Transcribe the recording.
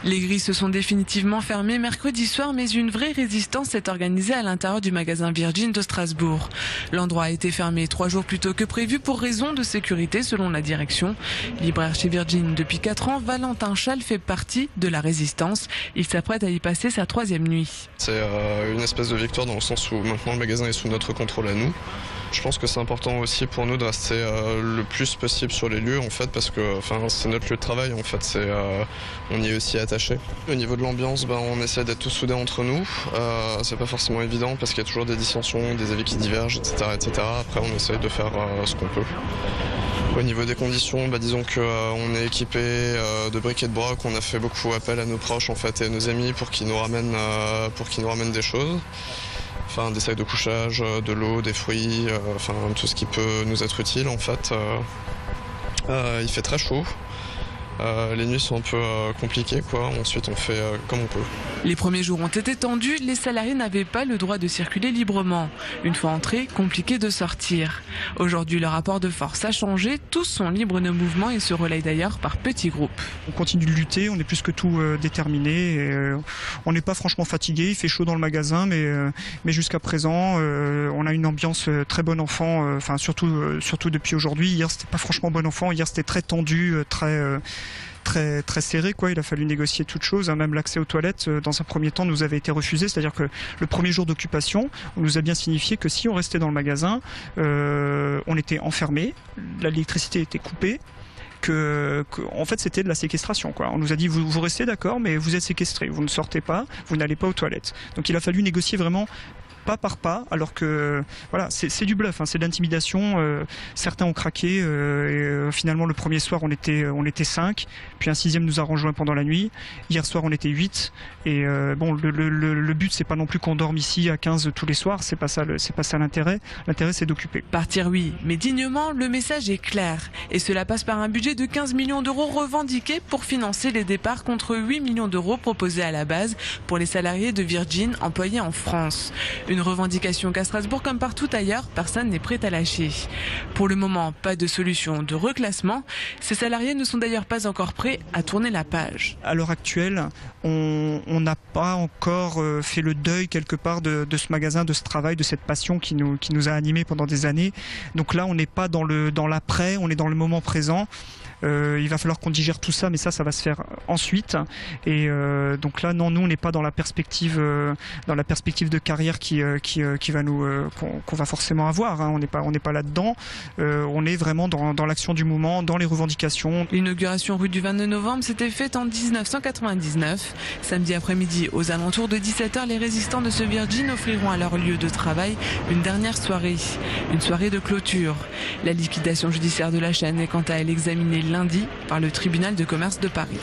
Les grilles se sont définitivement fermées mercredi soir, mais une vraie résistance s'est organisée à l'intérieur du magasin Virgin de Strasbourg. L'endroit a été fermé 3 jours plus tôt que prévu pour raison de sécurité selon la direction. Libraire chez Virgin depuis 4 ans, Valentin Schall fait partie de la résistance. Il s'apprête à y passer sa 3e nuit. C'est une espèce de victoire dans le sens où maintenant le magasin est sous notre contrôle à nous. Je pense que c'est important aussi pour nous de rester le plus possible sur les lieux en fait parce que c'est notre lieu de travail en fait, on y est aussi attaché. Au niveau de l'ambiance, on essaie d'être tous soudés entre nous. C'est pas forcément évident parce qu'il y a toujours des dissensions, des avis qui divergent, etc. Après on essaie de faire ce qu'on peut. Au niveau des conditions, disons qu'on est équipé de briques et de broc, on a fait beaucoup appel à nos proches en fait et à nos amis pour qu'ils nous ramènent des choses. Des sacs de couchage, de l'eau, des fruits, tout ce qui peut nous être utile en fait. Il fait très chaud. Les nuits sont un peu compliquées, Ensuite, on fait comme on peut. Les premiers jours ont été tendus. Les salariés n'avaient pas le droit de circuler librement. Une fois entrés, compliqué de sortir. Aujourd'hui, le rapport de force a changé. Tous sont libres de mouvement et se relayent d'ailleurs par petits groupes. On continue de lutter. On est plus que tout déterminés. On n'est pas franchement fatigué. Il fait chaud dans le magasin, mais jusqu'à présent, on a une ambiance très bon enfant. Surtout depuis aujourd'hui. Hier, c'était pas franchement bon enfant. Hier, c'était très tendu, très serré, Il a fallu négocier toutes choses, même l'accès aux toilettes dans un premier temps nous avait été refusé, c'est-à-dire que le premier jour d'occupation on nous a bien signifié que si on restait dans le magasin on était enfermé, l'électricité était coupée, en fait c'était de la séquestration On nous a dit vous restez d'accord mais vous êtes séquestrés, vous ne sortez pas, vous n'allez pas aux toilettes. Donc il a fallu négocier vraiment pas par pas, alors que c'est du bluff, c'est de l'intimidation. Certains ont craqué et finalement le premier soir on était 5, puis un 6e nous a rejoint pendant la nuit. Hier soir on était 8 et le but c'est pas non plus qu'on dorme ici à 15 tous les soirs, c'est pas ça l'intérêt. L'intérêt c'est d'occuper. Partir oui, mais dignement, le message est clair et cela passe par un budget de 15 millions d'euros revendiqué pour financer les départs contre 8 millions d'euros proposés à la base pour les salariés de Virgin employés en France. Une revendication qu'à Strasbourg, comme partout ailleurs, personne n'est prêt à lâcher. Pour le moment, pas de solution de reclassement. Ces salariés ne sont d'ailleurs pas encore prêts à tourner la page. À l'heure actuelle, on n'a pas encore fait le deuil quelque part de ce magasin, de ce travail, de cette passion qui nous a animés pendant des années. Donc là, on n'est pas dans l'après, on est dans le moment présent. Il va falloir qu'on digère tout ça, mais ça va se faire ensuite. Et donc là, non, nous, on n'est pas dans la perspective de carrière qui va qu'on va forcément avoir. On n'est pas là-dedans. On est vraiment dans l'action du moment, dans les revendications. L'inauguration rue du 22 novembre s'était faite en 1999. Samedi après-midi, aux alentours de 17h, les résistants de ce Virgin offriront à leur lieu de travail une dernière soirée. Une soirée de clôture. La liquidation judiciaire de la chaîne est quant à elle examinée lundi par le tribunal de commerce de Paris.